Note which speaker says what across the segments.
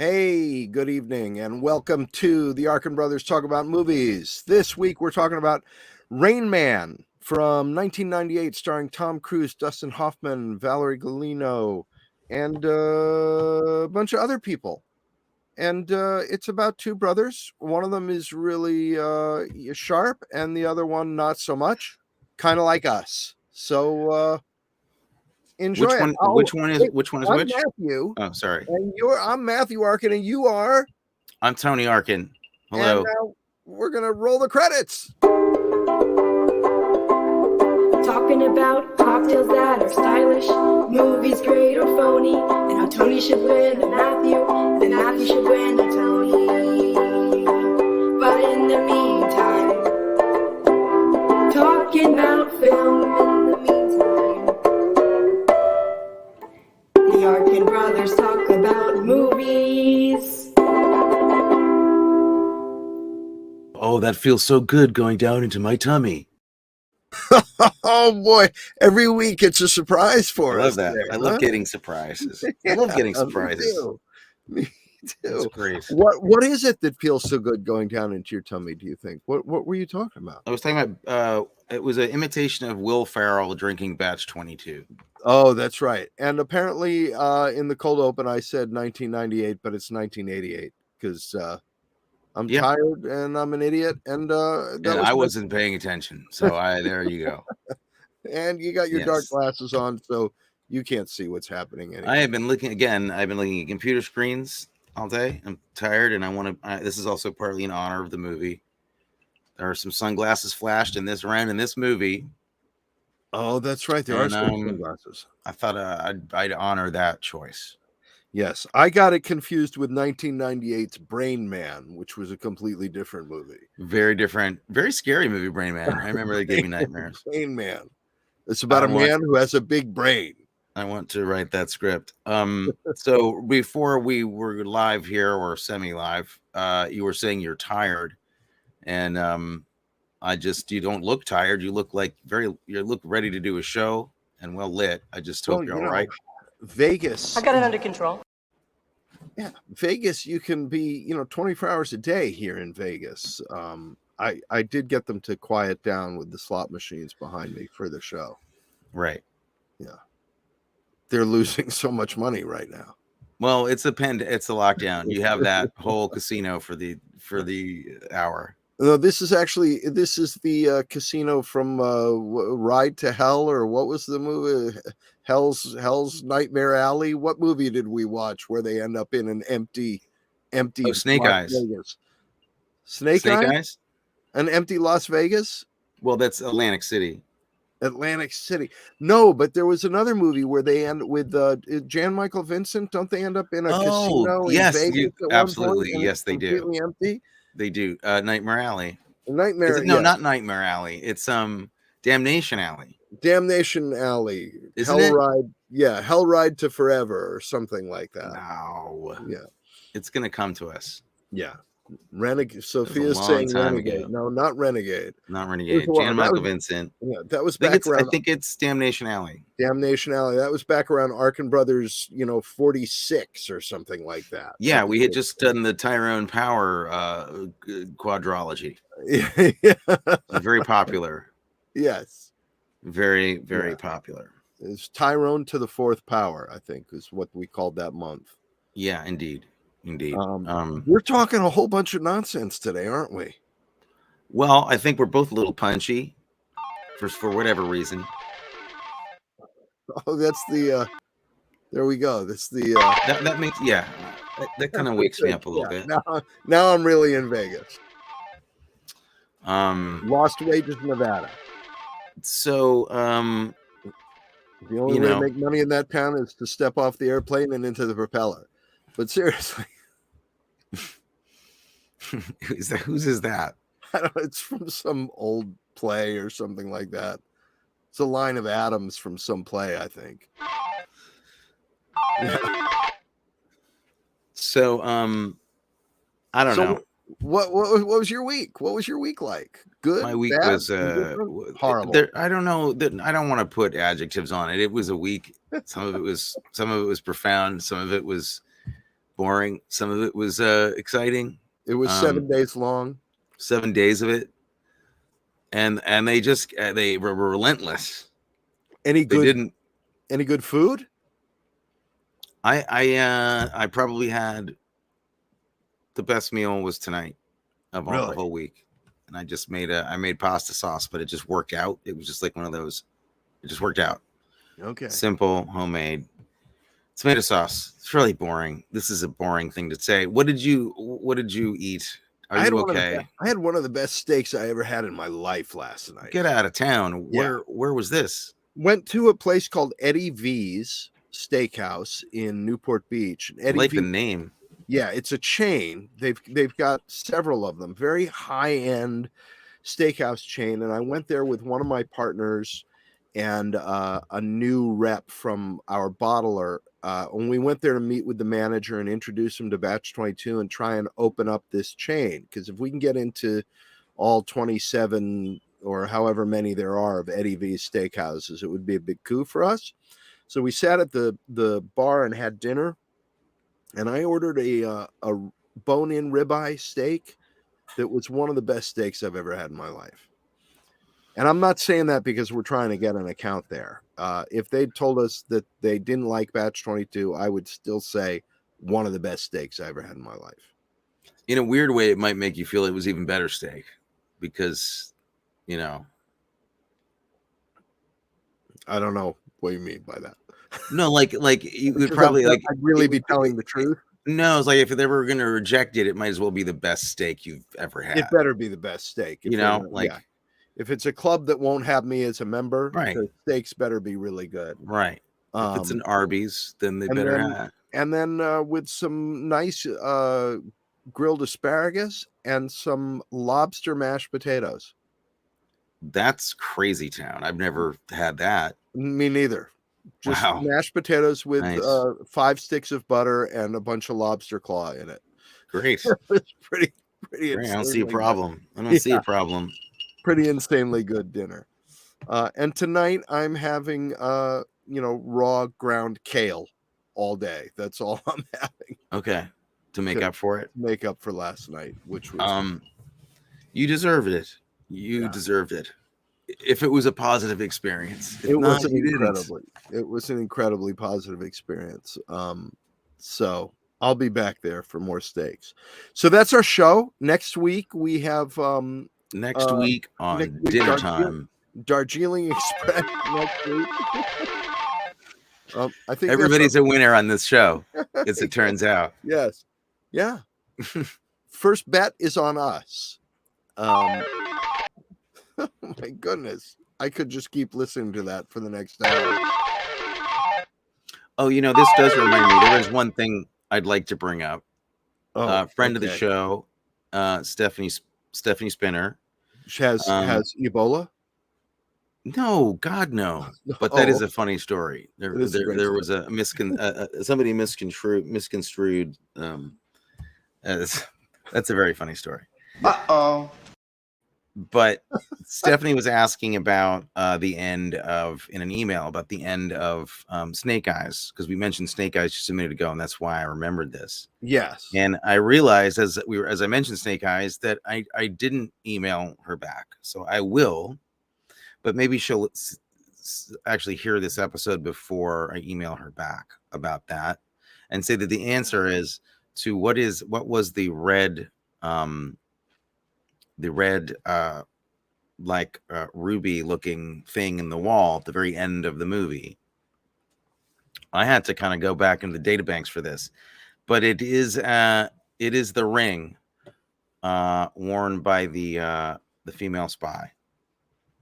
Speaker 1: Hey, good evening, and welcome to the Arkin Brothers Talk About Movies. This week we're talking about Rain Man from 1998, starring Tom Cruise, Dustin Hoffman, Valeria Golino, and a bunch of other people. And it's about two brothers. One of them is really sharp, and the other one not so much, kind of like us. So enjoy
Speaker 2: Which
Speaker 1: it.
Speaker 2: one?
Speaker 1: Oh,
Speaker 2: Which one is?
Speaker 1: hey,
Speaker 2: Which one is
Speaker 1: I'm
Speaker 2: which?
Speaker 1: Matthew,
Speaker 2: Oh, sorry.
Speaker 1: and I'm Matthew Arkin, and you are.
Speaker 2: I'm Tony Arkin.
Speaker 1: And
Speaker 2: Hello.
Speaker 1: now we're going to roll the credits.
Speaker 3: Talking about cocktails that are stylish, movies great or phony, and how Tony should win a Matthew, and Matthew should win a Tony. But in the meantime, talking about film in the meantime. The Arkin brothers talk about movies.
Speaker 2: Oh, that feels so good going down into my tummy.
Speaker 1: Oh boy, every week it's a surprise for
Speaker 2: I
Speaker 1: us.
Speaker 2: love that.
Speaker 1: There,
Speaker 2: I love
Speaker 1: huh?
Speaker 2: getting surprises. I love getting surprises.
Speaker 1: Me
Speaker 2: It's
Speaker 1: too.
Speaker 2: great.
Speaker 1: What is it that feels so good going down into your tummy, do you think? What were you talking about?
Speaker 2: I was talking about. It was an imitation of Will Ferrell drinking Batch 22.
Speaker 1: Oh, that's right. And apparently in the cold open I said 1998, but it's 1988 because I'm tired and I'm an idiot, and
Speaker 2: I wasn't paying attention, so there you go.
Speaker 1: And you got your dark glasses on, so you can't see what's happening anymore.
Speaker 2: I have been looking again. I've been looking at computer screens all day. I'm tired, and I want to. This is also partly in honor of the movie. There are some sunglasses flashed in this movie.
Speaker 1: Oh, that's right. There are some sunglasses.
Speaker 2: I thought I'd honor that choice.
Speaker 1: Yes, I got it confused with 1998's Brain Man, which was a completely different movie.
Speaker 2: Very different, very scary movie, Brain Man. I remember they gave me nightmares.
Speaker 1: Brain Man. It's about a man who has a big brain.
Speaker 2: I want to write that script. So before we were live here or semi-live, you were saying you're tired, and you don't look tired. You look like you look ready to do a show and well lit. I just hope you're all right.
Speaker 1: Vegas.
Speaker 3: I got it under control.
Speaker 1: Yeah, Vegas, you can be, 24 hours a day here in Vegas. I did get them to quiet down with the slot machines behind me for the show.
Speaker 2: Right.
Speaker 1: Yeah. They're losing so much money right now.
Speaker 2: Well, it's a lockdown. You have that whole casino for the hour.
Speaker 1: No, this is the casino from Ride to Hell, or what was the movie? Hell's Nightmare Alley. What movie did we watch where they end up in an empty
Speaker 2: Snake
Speaker 1: Las
Speaker 2: Eyes.
Speaker 1: Vegas? Snake Eyes? An empty Las Vegas?
Speaker 2: Well, that's Atlantic City.
Speaker 1: No, but there was another movie where they end with Jan Michael Vincent. Don't they end up in a casino in Vegas?
Speaker 2: Absolutely. Yes, they do.
Speaker 1: Completely empty.
Speaker 2: They do. Nightmare Alley.
Speaker 1: No,
Speaker 2: not Nightmare Alley. It's Damnation Alley.
Speaker 1: Damnation Alley.
Speaker 2: Isn't it?
Speaker 1: Ride. Yeah, Hell Ride to Forever or something like that.
Speaker 2: No.
Speaker 1: Yeah.
Speaker 2: It's gonna come to us.
Speaker 1: Yeah. Renegade. Sophia's saying Renegade.
Speaker 2: Ago.
Speaker 1: No, not Renegade.
Speaker 2: Not Renegade. Jan Michael Vincent.
Speaker 1: Yeah, that was back around.
Speaker 2: I think it's Damnation Alley.
Speaker 1: Damnation Alley. That was back around Arkin Brothers, 46 or something like that.
Speaker 2: Yeah, we had just done the Tyrone Power quadrology.
Speaker 1: Yeah.
Speaker 2: Very popular.
Speaker 1: Yes.
Speaker 2: Very, very popular.
Speaker 1: It's Tyrone to the fourth power, I think, is what we called that month.
Speaker 2: Yeah, indeed.
Speaker 1: We're talking a whole bunch of nonsense today, aren't we?
Speaker 2: Well, I think we're both a little punchy for whatever reason.
Speaker 1: Oh, that's the there we go. That's the
Speaker 2: that makes that kind of wakes me up a little bit.
Speaker 1: Now I'm really in Vegas.
Speaker 2: Lost
Speaker 1: Wages, Nevada.
Speaker 2: So
Speaker 1: the only way to make money in that town is to step off the airplane and into the propeller. But seriously.
Speaker 2: Whose is that?
Speaker 1: I don't know, it's from some old play or something like that. It's a line of Adams from some play, I think. Yeah.
Speaker 2: So I don't know.
Speaker 1: What was your week? What was your week like? Good.
Speaker 2: My week
Speaker 1: bad,
Speaker 2: was
Speaker 1: horrible.
Speaker 2: I don't know. I don't want to put adjectives on it. It was a week. Some of it was profound. Some of it was boring. Some of it was exciting.
Speaker 1: It was 7 days long.
Speaker 2: 7 days of it, and they just they were relentless.
Speaker 1: Any
Speaker 2: They didn't.
Speaker 1: good food?
Speaker 2: I probably had the best meal was tonight of all the whole week, and I made pasta sauce, but it just worked out. It was just like one of those. It just worked out.
Speaker 1: Okay.
Speaker 2: Simple, homemade tomato sauce. It's really boring. This is a boring thing to say. What did you eat? Are you okay?
Speaker 1: I had one of the best steaks I ever had in my life last night.
Speaker 2: Get out of town. Where was this?
Speaker 1: Went to a place called Eddie V's Steakhouse in Newport Beach. Eddie
Speaker 2: the name.
Speaker 1: Yeah, it's a chain. They've got several of them. Very high-end steakhouse chain. And I went there with one of my partners and a new rep from our bottler. When we went there to meet with the manager and introduce him to Batch 22 and try and open up this chain, because if we can get into all 27 or however many there are of Eddie V's steakhouses, it would be a big coup for us. So we sat at the bar and had dinner, and I ordered a bone-in ribeye steak that was one of the best steaks I've ever had in my life. And I'm not saying that because we're trying to get an account there. If they'd told us that they didn't like Batch 22, I would still say one of the best steaks I ever had in my life.
Speaker 2: In a weird way, it might make you feel it was even better steak because,
Speaker 1: I don't know what you mean by that.
Speaker 2: No, like you would probably
Speaker 1: I'd really be telling the truth.
Speaker 2: No, it's like if they were going to reject it, it might as well be the best steak you've ever had.
Speaker 1: It better be the best steak. If it's a club that won't have me as a member, the steaks better be really good.
Speaker 2: Right. If it's an Arby's, then they better have.
Speaker 1: And then with some nice grilled asparagus and some lobster mashed potatoes.
Speaker 2: That's crazy town. I've never had that.
Speaker 1: Me neither. Just mashed potatoes with 5 sticks of butter and a bunch of lobster claw in it.
Speaker 2: Great.
Speaker 1: It's pretty.
Speaker 2: I don't see a problem. I don't see a problem.
Speaker 1: Pretty insanely good dinner. And tonight I'm having raw ground kale all day. That's all I'm having.
Speaker 2: Okay. To make up for it.
Speaker 1: Make up for last night, which was
Speaker 2: you deserved it. You deserved it. If it was a positive experience.
Speaker 1: It was an incredibly positive experience. So I'll be back there for more steaks. So that's our show. Next week we have
Speaker 2: next week on Dinner Time.
Speaker 1: Darjeeling Express next week. I think
Speaker 2: everybody's a winner on this show, as it turns out.
Speaker 1: Yes. Yeah. First bet is on us. Oh my goodness. I could just keep listening to that for the next hour.
Speaker 2: Oh, this does remind me. There is one thing I'd like to bring up. Friend of the show, Stephanie Spinner.
Speaker 1: Has Ebola?
Speaker 2: No, God, no. But that is a funny story. There was a somebody misconstrued. That's a very funny story.
Speaker 4: Uh-oh.
Speaker 2: But Stephanie was asking about the end of, in an email, about the end of Snake Eyes, because we mentioned Snake Eyes just a minute ago, and that's why I remembered this.
Speaker 1: Yes.
Speaker 2: And I realized as I mentioned Snake Eyes that I didn't email her back, so I will, but maybe she'll actually hear this episode before I email her back about that, and say that the answer is to what was the red. Ruby looking thing in the wall at the very end of the movie. I had to kind of go back into the databanks for this, but it is the ring worn by the female spy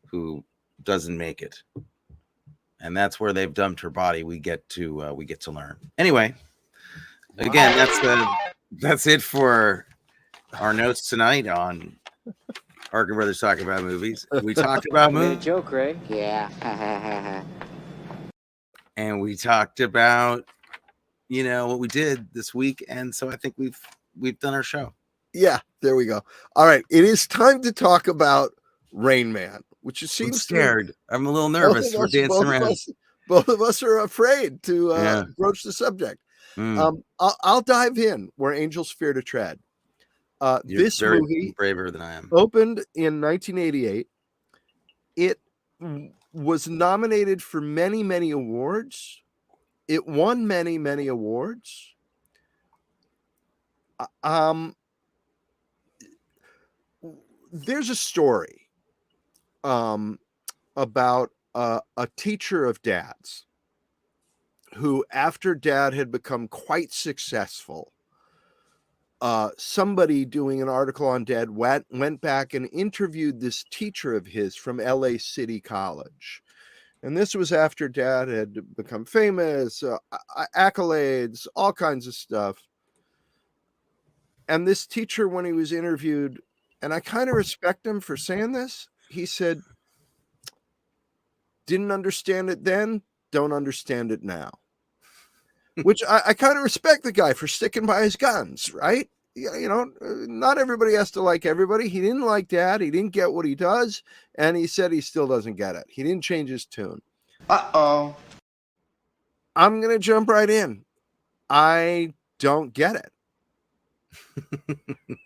Speaker 2: who doesn't make it, and that's where they've dumped her body. We get to learn. Anyway, again, that's it for our notes tonight on Arkin Brothers Talk About Movies. We talked about movies.
Speaker 4: Joke, Ray? Yeah.
Speaker 2: And we talked about, what we did this week. And so I think we've done our show.
Speaker 1: Yeah, there we go. All right. It is time to talk about Rain Man, which it seems
Speaker 2: I'm scared. I'm a little nervous. We're dancing around.
Speaker 1: Both of us are afraid to broach the subject.
Speaker 2: Mm.
Speaker 1: I'll dive in where angels fear to tread.
Speaker 2: You're
Speaker 1: This
Speaker 2: very
Speaker 1: movie
Speaker 2: braver than I am.
Speaker 1: opened in 1988. It was nominated for many, many awards. It won many, many awards. There's a story about a teacher of Dad's who, after Dad had become quite successful, somebody doing an article on Dad went back and interviewed this teacher of his from LA City College. And this was after Dad had become famous, accolades, all kinds of stuff. And this teacher, when he was interviewed, and I kind of respect him for saying this, he said, didn't understand it then, don't understand it now. Which I kind of respect the guy for sticking by his guns, right? You know, not everybody has to like everybody. He didn't like Dad. He didn't get what he does. And he said he still doesn't get it. He didn't change his tune.
Speaker 4: Uh-oh.
Speaker 1: I'm going to jump right in. I don't get it.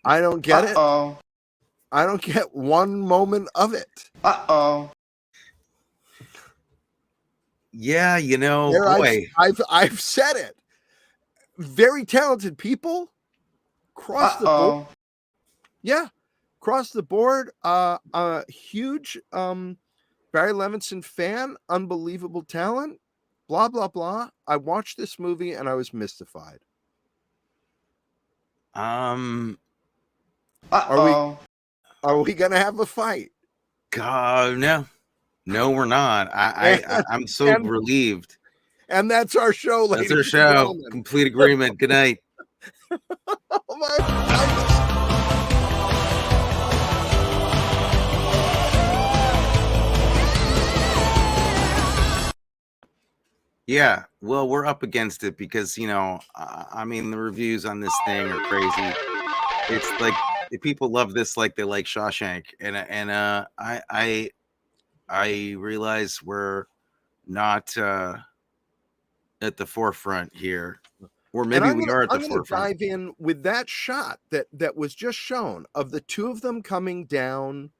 Speaker 1: I don't get it.
Speaker 4: Uh-oh.
Speaker 1: I don't get one moment of it.
Speaker 4: Uh-oh.
Speaker 2: Yeah, you know,
Speaker 1: There,
Speaker 2: boy.
Speaker 1: I've said it. Very talented people across the board. Yeah, across the board. Huge Barry Levinson fan, unbelievable talent. Blah blah blah. I watched this movie and I was mystified.
Speaker 4: Uh-oh.
Speaker 1: Are we gonna have a fight?
Speaker 2: God, no, we're not. I'm so relieved.
Speaker 1: And that's our show, ladies.
Speaker 2: That's our show. Complete agreement. Good night.
Speaker 1: Oh my God.
Speaker 2: Yeah, well, we're up against it because, you know, I mean, the reviews on this thing are crazy. It's like people love this like they like Shawshank, and I realize we're not at the forefront here, or maybe we are at the
Speaker 1: I'm gonna
Speaker 2: forefront.
Speaker 1: dive in with that shot that was just shown of the two of them coming down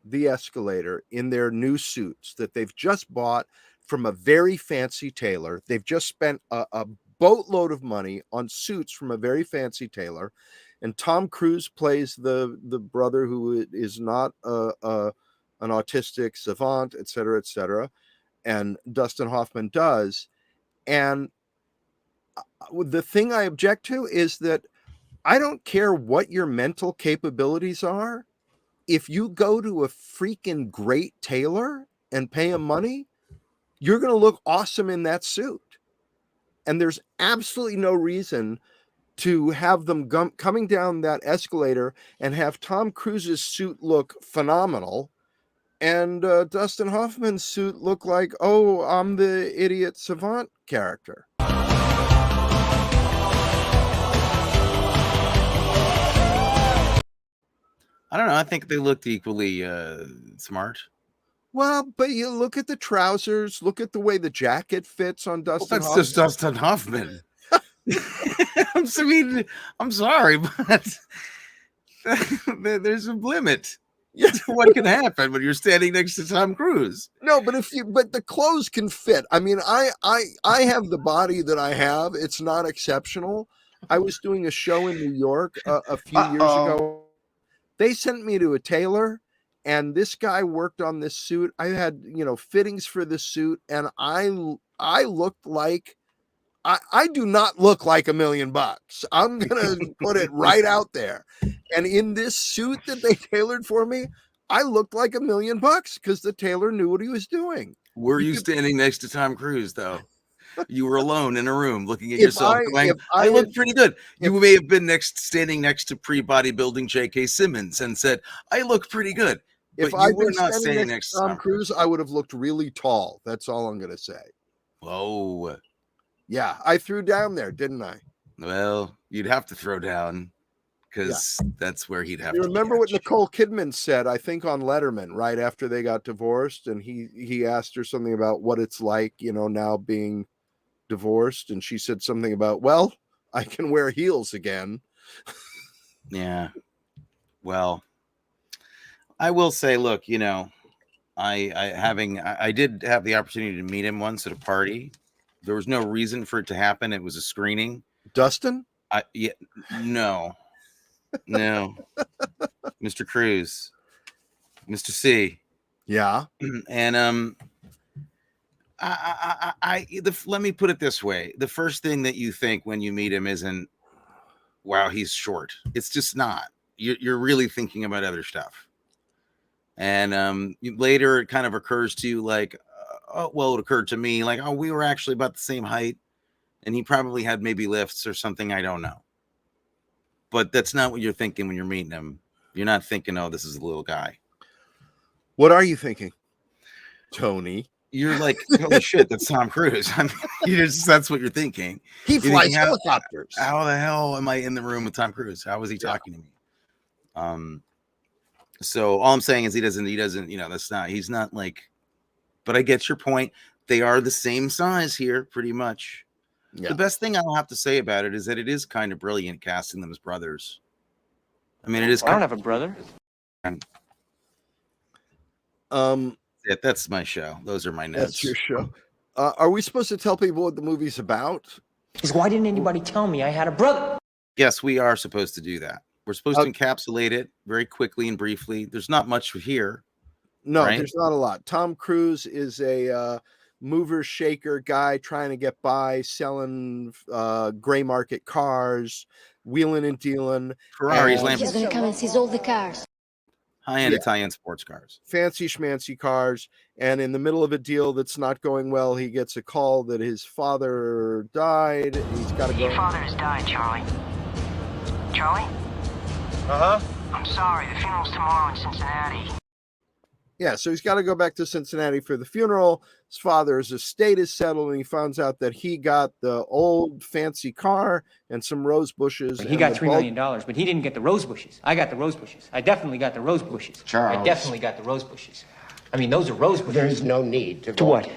Speaker 1: the escalator in their new suits that they've just bought from a very fancy tailor. They've just spent a boatload of money on suits from a very fancy tailor, and Tom Cruise plays the brother who is not an autistic savant, etc., and Dustin Hoffman does. And the thing I object to is that I don't care what your mental capabilities are. If you go to a freaking great tailor and pay him money, you're going to look awesome in that suit. And there's absolutely no reason to have them coming down that escalator and have Tom Cruise's suit look phenomenal and Dustin Hoffman's suit look like, oh, I'm the idiot savant character.
Speaker 2: I don't know. I think they looked equally smart.
Speaker 1: Well, but you look at the trousers, look at the way the jacket fits on Dustin Hoffman.
Speaker 2: Just Dustin Hoffman. I mean, I'm sorry, but there's a limit to what can happen when you're standing next to Tom Cruise.
Speaker 1: No, but but the clothes can fit. I mean, I have the body that I have. It's not exceptional. I was doing a show in New York a few years ago. They sent me to a tailor, and this guy worked on this suit. I had, fittings for the suit, and I looked like I do not look like $1 million. I'm gonna put it right out there. And in this suit that they tailored for me, I looked like $1 million because the tailor knew what he was doing.
Speaker 2: Were you standing next to Tom Cruise though? You were alone in a room looking at yourself going, I look pretty good. You may have been standing next to pre-bodybuilding J.K. Simmons and said, I look pretty good.
Speaker 1: If I were not standing next to Tom Cruise, I would have looked really tall. That's all I'm going to say.
Speaker 2: Whoa.
Speaker 1: Yeah, I threw down there, didn't I?
Speaker 2: Well, you'd have to throw down because that's where he'd have to.
Speaker 1: You remember what Nicole Kidman said, I think, on Letterman right after they got divorced, and he asked her something about what it's like, now being divorced, and she said something about, well, I can wear heels again.
Speaker 2: Yeah. Well, I will say, look, you know, I did have the opportunity to meet him once at a party. There was no reason for it to happen. It was a screening.
Speaker 1: Dustin?
Speaker 2: No, Mr. Cruz, Mr. C.
Speaker 1: Yeah.
Speaker 2: And let me put it this way: the first thing that you think when you meet him isn't, "Wow, he's short." It's just not. You're really thinking about other stuff. And later, it kind of occurs to you, like, it occurred to me, like, oh, we were actually about the same height, and he probably had maybe lifts or something. I don't know. But that's not what you're thinking when you're meeting him. You're not thinking, oh, this is a little guy.
Speaker 1: What are you thinking, Tony?
Speaker 2: You're like, holy shit, that's Tom Cruise. I mean, that's what you're thinking.
Speaker 1: He flies helicopters.
Speaker 2: How the hell am I in the room with Tom Cruise? How is he talking to me? So all I'm saying is he doesn't, you know, he's not like, but I get your point. They are the same size here, pretty much. Yeah. The best thing I'll have to say about it is that it is kind of brilliant casting them as brothers. I mean, it is.
Speaker 5: I don't have a brother.
Speaker 2: Yeah, that's my show. Those are my notes.
Speaker 1: That's your show. Are we supposed to tell people what the movie's about?
Speaker 5: Because why didn't anybody tell me I had a brother?
Speaker 2: Yes, we are supposed to do that. We're supposed to encapsulate it very quickly and briefly. There's not much here.
Speaker 1: No, right? There's not a lot. Tom Cruise is a mover shaker guy trying to get by, selling gray market cars, wheeling and dealing.
Speaker 2: Ferraris,
Speaker 6: Lamborghinis. He's going to come and seize all the cars.
Speaker 2: High-end Italian sports cars.
Speaker 1: Fancy schmancy cars. And in the middle of a deal that's not going well, he gets a call that his father died. He's got to go.
Speaker 7: Your father has died, Charlie. Charlie?
Speaker 5: Uh-huh.
Speaker 7: I'm sorry, the funeral's tomorrow in Cincinnati.
Speaker 1: Yeah, so he's got to go back to Cincinnati for the funeral. His father's estate is settled, and he finds out that he got the old fancy car and some rose bushes.
Speaker 5: He got $3 million, but he didn't get the rose bushes. I got the rose bushes. I definitely got the rose bushes.
Speaker 4: Charles.
Speaker 5: I definitely got the rose bushes. I mean, those are rose bushes.
Speaker 4: There is no need to
Speaker 5: what?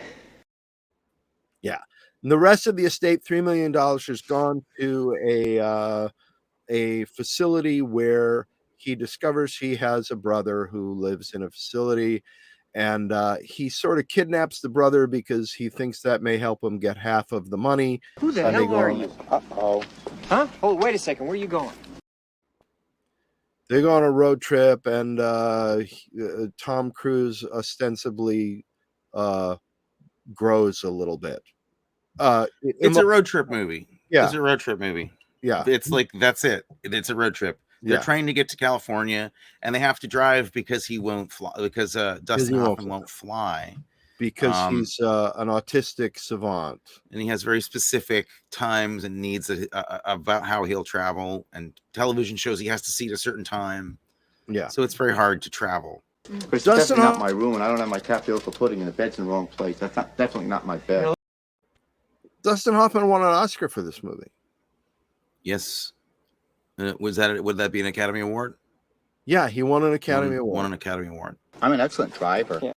Speaker 1: Yeah. And the rest of the estate, $3 million, has gone to a facility where he discovers he has a brother who lives in a facility, and he sort of kidnaps the brother because he thinks that may help him get half of the money.
Speaker 5: Who the hell are you?
Speaker 4: Uh-oh.
Speaker 5: Huh? Oh, wait a second. Where are you going?
Speaker 1: They go on a road trip, and Tom Cruise ostensibly grows a little bit.
Speaker 2: It's a road trip movie.
Speaker 1: Yeah.
Speaker 2: It's a road trip movie.
Speaker 1: Yeah.
Speaker 2: It's like, that's it. It's a road trip. They're trying to get to California, and they have to drive because he won't fly, because Dustin Hoffman won't fly.
Speaker 1: Because he's an autistic savant.
Speaker 2: And he has very specific times and needs about how he'll travel, and television shows he has to see at a certain time.
Speaker 1: Yeah.
Speaker 2: So it's very hard to travel.
Speaker 4: It's definitely not my room, and I don't have my tapioca pudding, and the bed's in the wrong place. That's definitely not my bed.
Speaker 1: Dustin Hoffman won an Oscar for this movie.
Speaker 2: Yes. Would that be an Academy Award?
Speaker 1: Yeah, he won an Academy Award.
Speaker 2: Won an Academy Award.
Speaker 4: I'm an excellent driver.
Speaker 5: Yeah.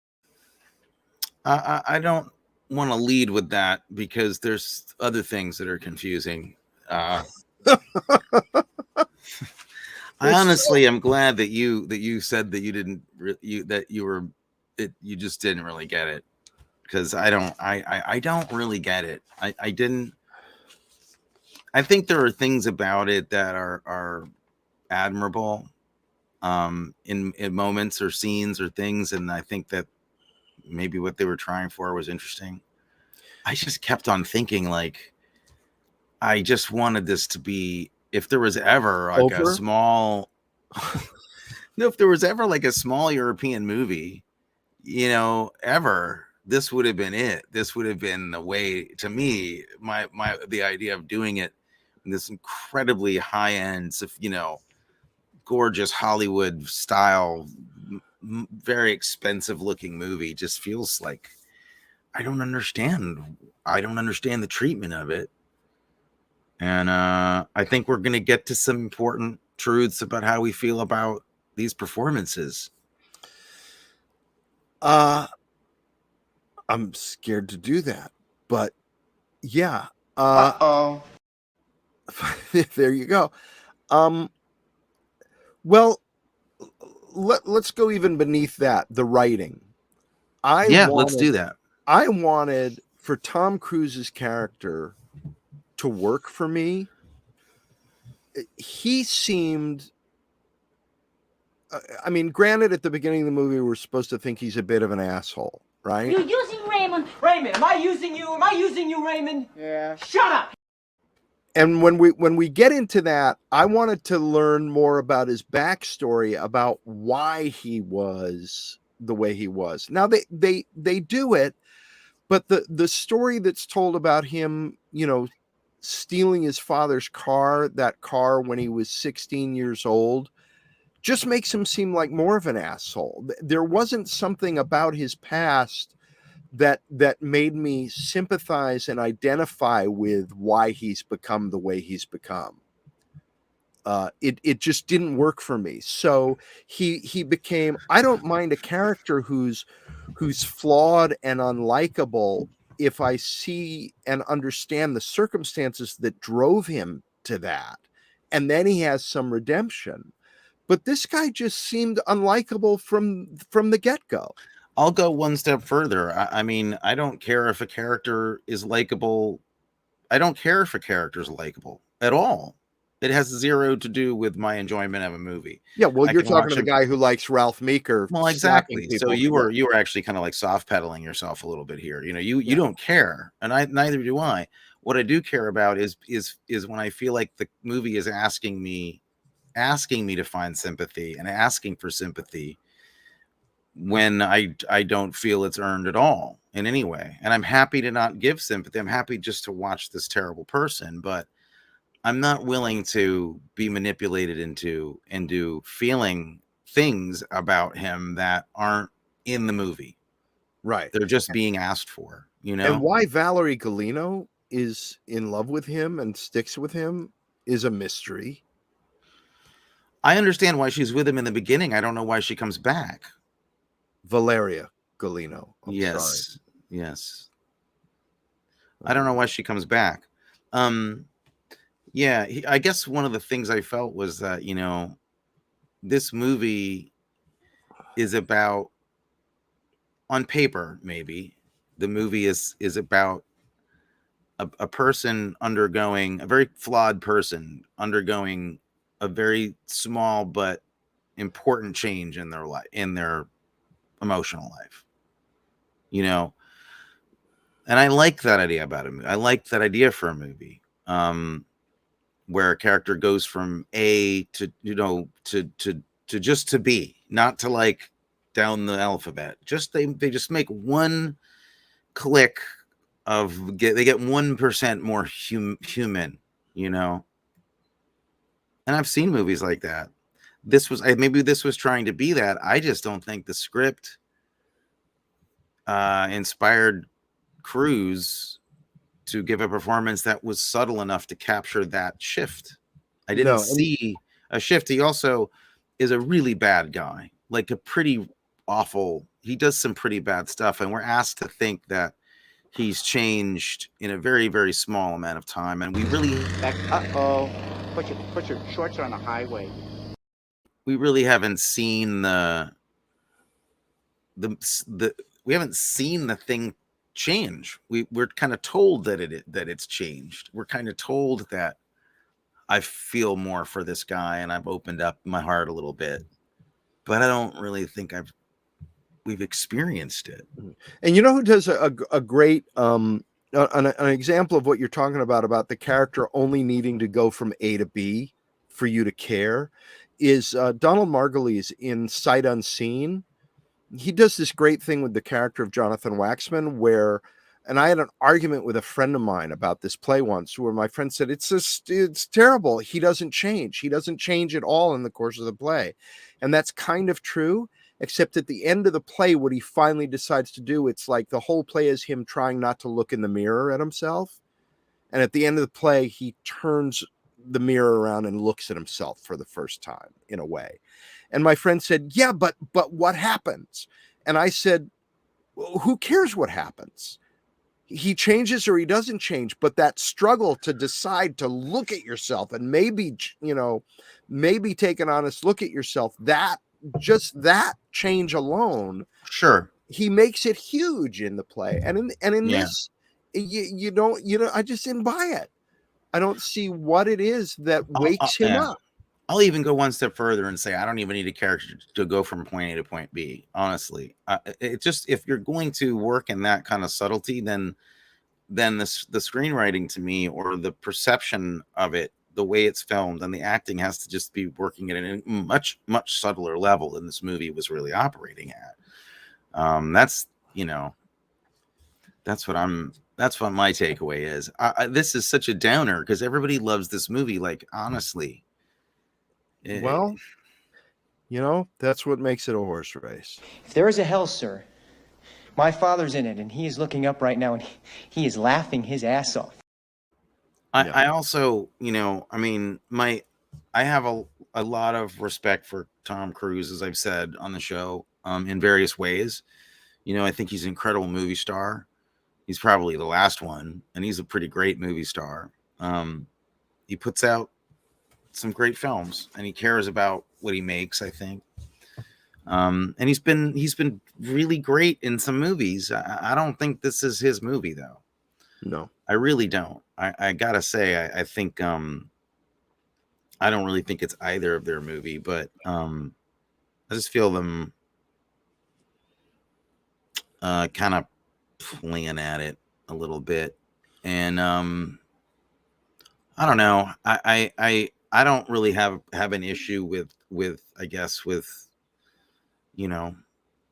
Speaker 2: I don't want to lead with that because there's other things that are confusing. I honestly am glad that you said that you just didn't really get it, because I don't really get it. I didn't. I think there are things about it that are admirable in moments or scenes or things, and I think that maybe what they were trying for was interesting. I just kept on thinking, like, I just wanted this to be, if there was ever like a small no, if there was ever like a small European movie, you know, ever, this would have been it. This would have been the way, to me, the idea of doing it in this incredibly high end, you know, gorgeous Hollywood style, very expensive looking movie just feels like I don't understand the treatment of it. And I think we're going to get to some important truths about how we feel about these performances.
Speaker 1: I'm scared to do that, but Yeah.
Speaker 4: Uh-oh.
Speaker 1: There you go. Well, let's go even beneath that. The writing.
Speaker 2: Let's do that.
Speaker 1: I wanted for Tom Cruise's character to work for me. He seemed, I mean, granted, at the beginning of the movie, we're supposed to think he's a bit of an asshole, right?
Speaker 8: You're using Raymond.
Speaker 5: Raymond, am I using you? Am I using you, Raymond?
Speaker 4: Yeah.
Speaker 5: Shut up!
Speaker 1: And when we get into that, I wanted to learn more about his backstory, about why he was the way he was. Now they do it, but the story that's told about him, you know, stealing his father's car, that car when he was 16 years old, just makes him seem like more of an asshole. There wasn't something about his past that made me sympathize and identify with why he's become the way he's become. It just didn't work for me. So he became, I don't mind a character who's flawed and unlikable if I see and understand the circumstances that drove him to that, and then he has some redemption. But this guy just seemed unlikable from the get-go.
Speaker 2: I'll go one step further. I mean, I don't care if a character is likable. I don't care if a character is likable at all. It has zero to do with my enjoyment of a movie.
Speaker 1: Yeah, well,
Speaker 2: I
Speaker 1: you're
Speaker 2: can
Speaker 1: talking
Speaker 2: watch
Speaker 1: to the
Speaker 2: him-
Speaker 1: guy who likes Ralph Meeker.
Speaker 2: Well, exactly. So you were actually kind of like soft pedaling yourself a little bit here. You know, you don't care, and neither do I. What I do care about is when I feel like the movie is asking me to find sympathy and asking for sympathy when I don't feel it's earned at all in any way. And I'm happy to not give sympathy. I'm happy just to watch this terrible person, but I'm not willing to be manipulated into feeling things about him that aren't in the movie.
Speaker 1: Right.
Speaker 2: They're just being asked for, you know?
Speaker 1: And why Valeria Golino is in love with him and sticks with him is a mystery.
Speaker 2: I understand why she's with him in the beginning. I don't know why she comes back.
Speaker 1: Valeria Golino.
Speaker 2: Yes. Yes. I don't know why she comes back. Yeah, I guess one of the things I felt was that, you know, this movie is about, on paper, maybe, the movie is about a person undergoing, a very flawed person undergoing a very small but important change in their life, in their emotional life, you know. And I like that idea about a movie. I like that idea for a movie, where a character goes from A to, you know, to just to B, not to like down the alphabet. Just they just make one click of they get 1% more human, you know. And I've seen movies like that. Maybe this was trying to be that. I just don't think the script inspired Cruise to give a performance that was subtle enough to capture that shift. I didn't see a shift. He also is a really bad guy, like a pretty awful. He does some pretty bad stuff, and we're asked to think that he's changed in a very, very small amount of time, and we really
Speaker 4: Put your shorts on the highway.
Speaker 2: We really haven't seen we haven't seen the thing change. We're kind of told that it's changed. We're kind of told that I feel more for this guy and I've opened up my heart a little bit, but I don't really think we've experienced it.
Speaker 1: And you know who does a great an example of what you're talking about the character only needing to go from A to B for you to care is Donald Margulies in Sight Unseen. He does this great thing with the character of Jonathan Waxman where, and I had an argument with a friend of mine about this play once where my friend said, it's terrible. He doesn't change. He doesn't change at all in the course of the play. And that's kind of true, except at the end of the play, what he finally decides to do, it's like the whole play is him trying not to look in the mirror at himself. And at the end of the play, he turns the mirror around and looks at himself for the first time in a way. And my friend said, yeah, but what happens? And I said, well, who cares what happens? he changes or he doesn't change, but that struggle to decide to look at yourself and maybe, maybe take an honest look at yourself, that change alone,
Speaker 2: Sure.
Speaker 1: he makes it huge in the play. And in this, you don't, I just didn't buy it. I don't see what it is that wakes him up.
Speaker 2: I'll even go one step further and say I don't even need a character to go from point A to point B. Honestly, it just, if you're going to work in that kind of subtlety, then the screenwriting to me, or the perception of it, the way it's filmed, and the acting has to just be working at a much subtler level than this movie was really operating at. That's what my takeaway is. This is such a downer because everybody loves this movie. Like, honestly.
Speaker 1: Well, that's what makes it a horse race.
Speaker 5: If there is a hell, sir, my father's in it, and he is looking up right now, and he is laughing his ass off.
Speaker 2: I also, I have a lot of respect for Tom Cruise, as I've said on the show, in various ways. I think he's an incredible movie star. He's probably the last one, and he's a pretty great movie star. He puts out some great films, and he cares about what he makes, I think. And he's been really great in some movies. I don't think this is his movie, though.
Speaker 1: No,
Speaker 2: I really don't. I gotta say, I think I don't really think it's either of their movie, but I just feel them kind of playing at it a little bit, and I don't know. I don't really have an issue with I guess with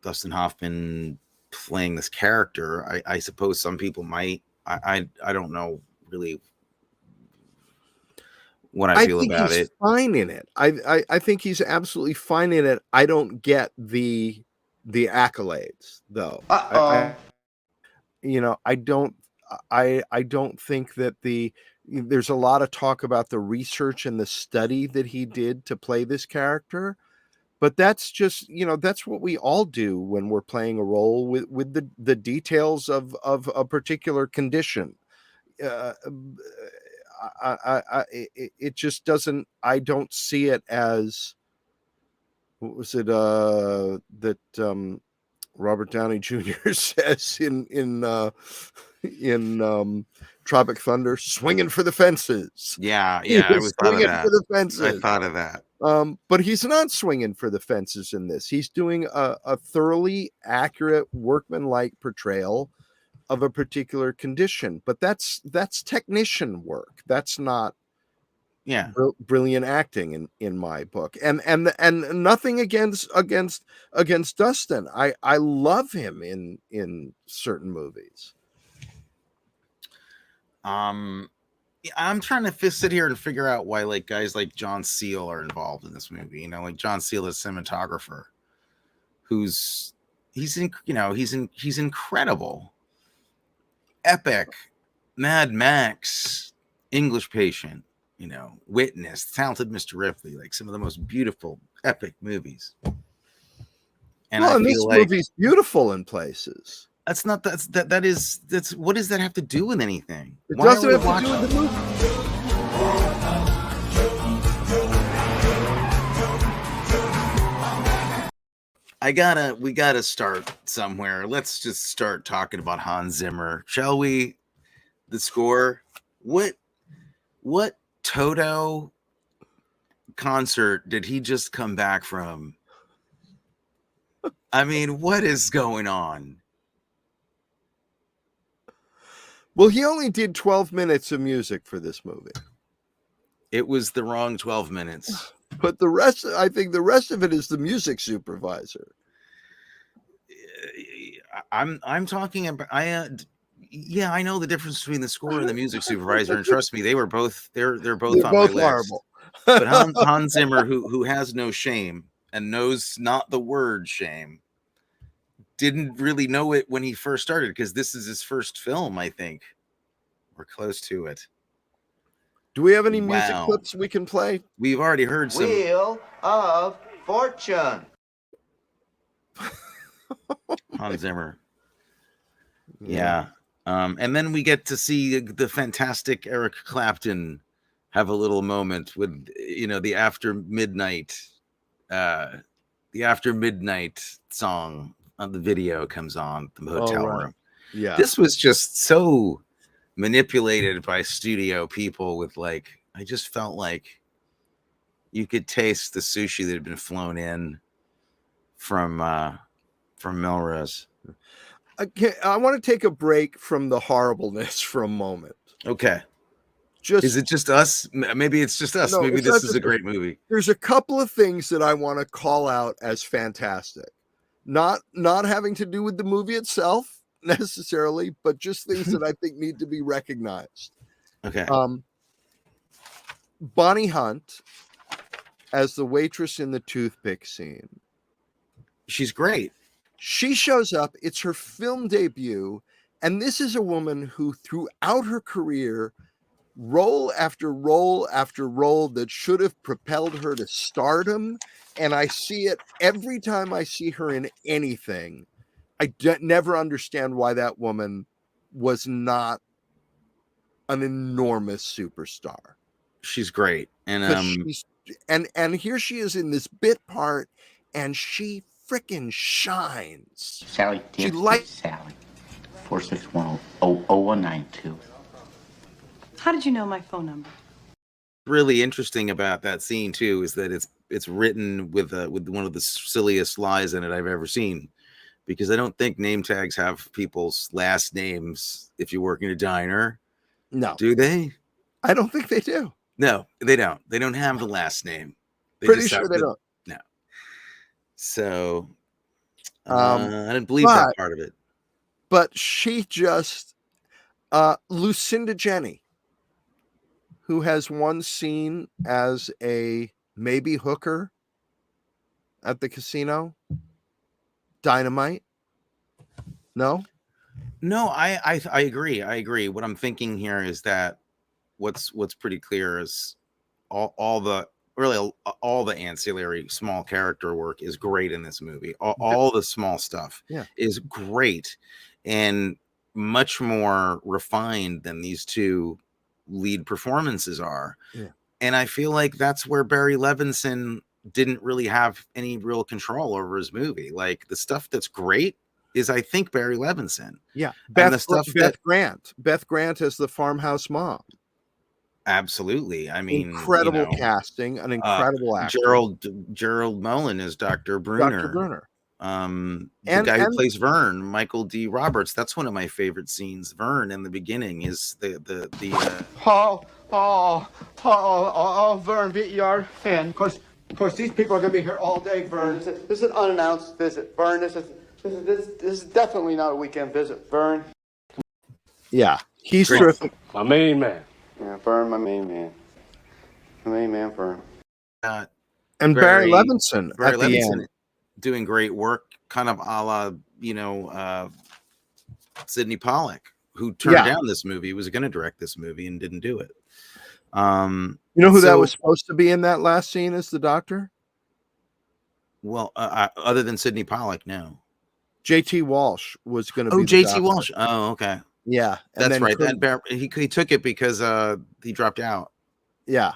Speaker 2: Dustin Hoffman playing this character. I suppose some people might. I don't know really what I feel about it.
Speaker 1: Fine in it. I think he's absolutely fine in it. I don't get the accolades, though. I don't think that there's a lot of talk about the research and the study that he did to play this character, but that's just, that's what we all do when we're playing a role with the details of a particular condition. It just doesn't, I don't see it as, what was it that Robert Downey Jr. says in Tropic Thunder, swinging for the fences.
Speaker 2: Yeah, I was swinging for
Speaker 1: the fences.
Speaker 2: I thought of that.
Speaker 1: But he's not swinging for the fences in this. He's doing a thoroughly accurate, workmanlike portrayal of a particular condition. But that's technician work. That's not brilliant acting in my book. And nothing against Dustin. I love him in certain movies.
Speaker 2: I'm trying to sit here and figure out why like guys like John Seal are involved in this movie. Like John Seal is cinematographer, he's incredible, epic, Mad Max, English Patient, Witness, Talented Mr. Ripley, like some of the most beautiful, epic movies. And
Speaker 1: this movie's beautiful in places.
Speaker 2: That's what does that have to do with anything?
Speaker 1: It doesn't have to do with the movie.
Speaker 2: We gotta start somewhere. Let's just start talking about Hans Zimmer, shall we? The score. What Toto concert did he just come back from? I mean, what is going on?
Speaker 1: Well, he only did 12 minutes of music for this movie.
Speaker 2: It was the wrong 12 minutes.
Speaker 1: But I think the rest of it is the music supervisor.
Speaker 2: I'm talking about, I know the difference between the score and the music supervisor, and trust me, they're both on my list. Horrible. But Hans Zimmer, who has no shame and knows not the word shame, didn't really know it when he first started, because this is his first film, I think. We're close to it.
Speaker 1: Do we have any music clips we can play?
Speaker 2: We've already heard some.
Speaker 8: Wheel of Fortune.
Speaker 2: Hans Zimmer. Yeah. And then we get to see the fantastic Eric Clapton have a little moment with, the after midnight song on the video comes on the hotel room.
Speaker 1: Yeah.
Speaker 2: This was just so manipulated by studio people with I just felt like you could taste the sushi that had been flown in from Melrose.
Speaker 1: I want to take a break from the horribleness for a moment.
Speaker 2: Okay.
Speaker 1: Is
Speaker 2: it just us? Maybe it's just us.
Speaker 1: No,
Speaker 2: Maybe this is a great movie.
Speaker 1: There's a couple of things that I want to call out as fantastic. Not having to do with the movie itself necessarily, but just things that I think need to be recognized.
Speaker 2: Okay.
Speaker 1: Bonnie Hunt as the waitress in the toothpick scene.
Speaker 2: She's great.
Speaker 1: She shows up. It's her film debut. And this is a woman who throughout her career, role after role after role that should have propelled her to stardom. And I see it every time I see her in anything. I never understand why that woman was not an enormous superstar.
Speaker 2: She's great. And
Speaker 1: and here she is in this bit part, and she freaking shines.
Speaker 9: Sally,
Speaker 1: she likes
Speaker 9: Sally. 461-0192.
Speaker 10: How did you know my phone number?
Speaker 2: Really interesting about that scene too is that it's written with one of the silliest lies in it I've ever seen, because I don't think name tags have people's last names if you work in a diner.
Speaker 1: No.
Speaker 2: Do they?
Speaker 1: I don't think they do.
Speaker 2: No, they don't. They don't have the last name.
Speaker 1: Pretty sure they don't.
Speaker 2: No. So I didn't believe that part of it.
Speaker 1: But she just Lucinda Jenny, who has one scene as a maybe hooker at the casino. Dynamite. No,
Speaker 2: I agree. I agree. What I'm thinking here is that what's pretty clear is all the ancillary small character work is great in this movie. All the small stuff is great and much more refined than these two lead performances are.
Speaker 1: Yeah.
Speaker 2: And I feel like that's where Barry Levinson didn't really have any real control over his movie. Like the stuff that's great is, I think, Barry Levinson.
Speaker 1: Yeah.
Speaker 2: Beth
Speaker 1: Grant as the farmhouse mom.
Speaker 2: Absolutely. I mean,
Speaker 1: incredible casting, an incredible actor.
Speaker 2: Gerald Mullen is Dr. Bruner. The guy who plays Vern, Michael D. Roberts. That's one of my favorite scenes. Vern in the beginning is the
Speaker 4: Vern, VER, and of course, these people are going to be here all day, Vern. This is an unannounced visit, Vern. This is definitely not a weekend visit, Vern.
Speaker 1: Yeah, he's terrific.
Speaker 11: My main man.
Speaker 4: Yeah, Vern, my main man. My main man, Vern.
Speaker 1: And Barry Levinson at the end.
Speaker 2: Doing great work, kind of a la, Sidney Pollack, who turned down this movie. He was going to direct this movie and didn't do it.
Speaker 1: You know who that was supposed to be in that last scene as the doctor?
Speaker 2: Well, other than Sidney Pollack, no.
Speaker 1: J.T. Walsh was going to be.
Speaker 2: Oh, J.T. Walsh. Oh, okay.
Speaker 1: Yeah,
Speaker 2: that's right. He took it because he dropped out.
Speaker 1: Yeah.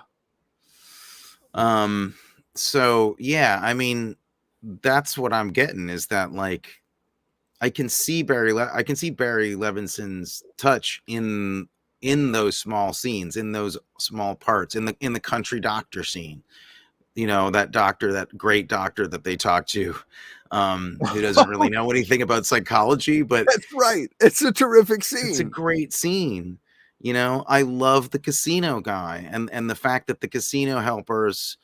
Speaker 2: So yeah, I mean, that's what I'm getting is that I can see Barry Levinson's touch in those small scenes, in those small parts, in the country doctor scene. That great doctor that they talk to, who doesn't really know anything about psychology, but
Speaker 1: that's right. It's a terrific scene.
Speaker 2: It's a great scene. I love the casino guy and the fact that the casino helpers,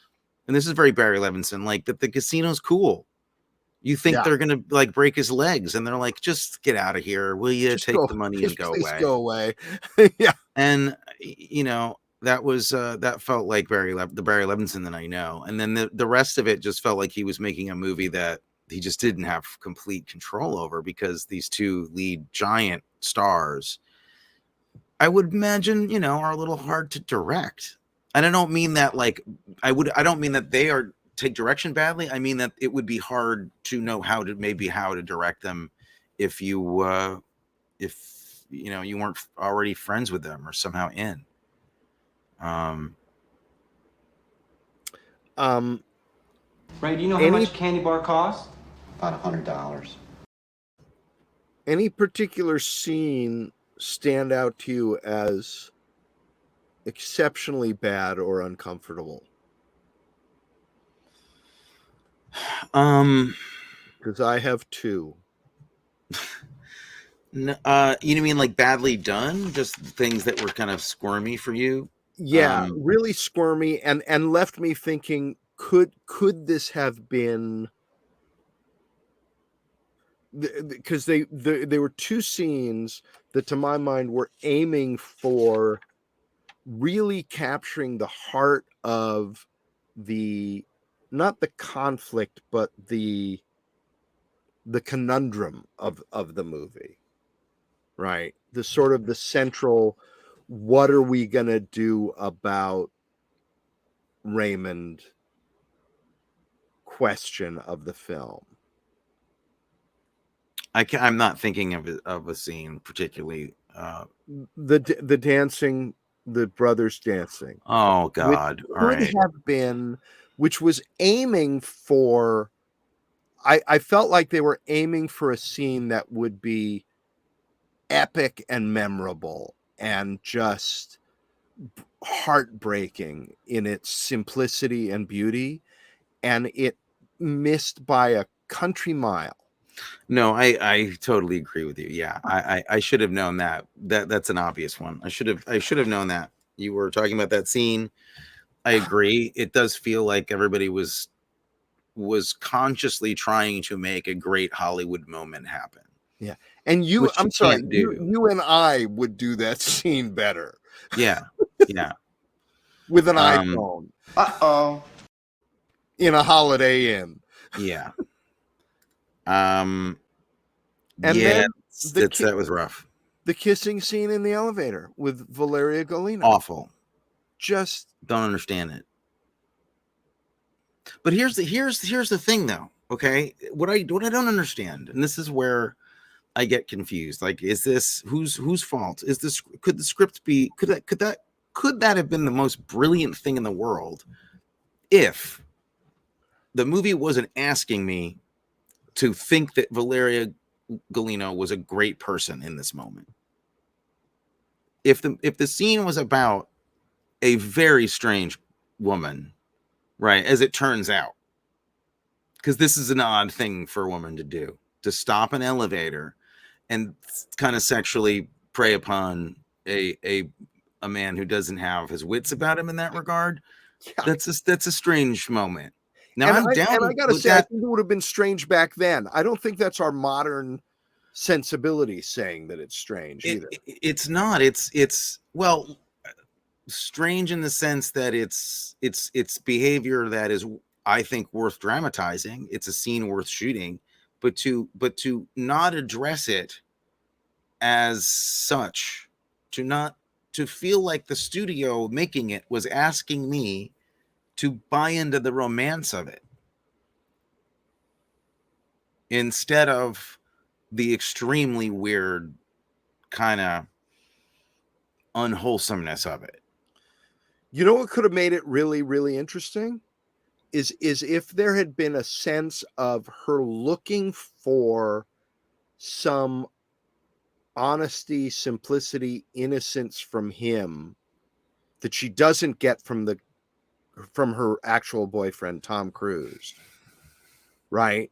Speaker 2: and this is very Barry Levinson, that the casino's cool. You think they're going to break his legs, and they're like, just get out of here. Will you take the money and go away?
Speaker 1: Go away. Yeah.
Speaker 2: And, that was, that felt like the Barry Levinson that I know. And then the rest of it just felt like he was making a movie that he just didn't have complete control over, because these two lead giant stars, I would imagine, are a little hard to direct. And I don't mean that I don't mean that they take direction badly. I mean that it would be hard to know how to direct them if you weren't already friends with them or somehow in.
Speaker 5: Ray, do you know how much a candy bar costs?
Speaker 4: About $100.
Speaker 1: Any particular scene stand out to you as exceptionally bad or uncomfortable? Because I have two.
Speaker 2: No, you mean like badly done? Just things that were kind of squirmy for you?
Speaker 1: Yeah, really squirmy and left me thinking, could this have been, because they were two scenes that to my mind were aiming for really capturing the heart of not the conflict, but the conundrum of the movie, right? The sort of the central, what are we going to do about Raymond question of the film.
Speaker 2: I'm not thinking of a scene particularly.
Speaker 1: The dancing, the brothers dancing.
Speaker 2: Oh God! All right.
Speaker 1: Have been, which was aiming for. I felt like they were aiming for a scene that would be epic and memorable and just heartbreaking in its simplicity and beauty, and it missed by a country mile.
Speaker 2: No, I totally agree with you. Yeah, I should have known that. That's an obvious one. I should have known that. You were talking about that scene. I agree. It does feel like everybody was consciously trying to make a great Hollywood moment happen.
Speaker 1: Yeah. And I'm sorry, you and I would do that scene better.
Speaker 2: Yeah. Yeah.
Speaker 1: With an iPhone.
Speaker 4: Uh-oh.
Speaker 1: In a Holiday Inn.
Speaker 2: Yeah.
Speaker 1: And
Speaker 2: yeah,
Speaker 1: then
Speaker 2: that was rough.
Speaker 1: The kissing scene in the elevator with Valeria Golino.
Speaker 2: Awful.
Speaker 1: Just
Speaker 2: don't understand it. But here's the thing though. Okay. What I don't understand, and this is where I get confused. Like, is this whose fault? Is this, could the script be, could that have been the most brilliant thing in the world if the movie wasn't asking me to think that Valeria Golino was a great person in this moment? If the scene was about a very strange woman, right, as it turns out, because this is an odd thing for a woman to do, to stop an elevator and kind of sexually prey upon a man who doesn't have his wits about him in that regard. Yeah. That's a strange moment. Now, I
Speaker 1: gotta say, I think it would have been strange back then. I don't think that's our modern sensibility saying that it's strange either.
Speaker 2: It's not. It's well, strange in the sense that it's behavior that is, I think, worth dramatizing. It's a scene worth shooting, but to not address it as such, to feel like the studio making it was asking me to buy into the romance of it instead of the extremely weird kind of unwholesomeness of it.
Speaker 1: You know what could have made it really, really interesting is if there had been a sense of her looking for some honesty, simplicity, innocence from him that she doesn't get from her actual boyfriend, Tom Cruise. Right?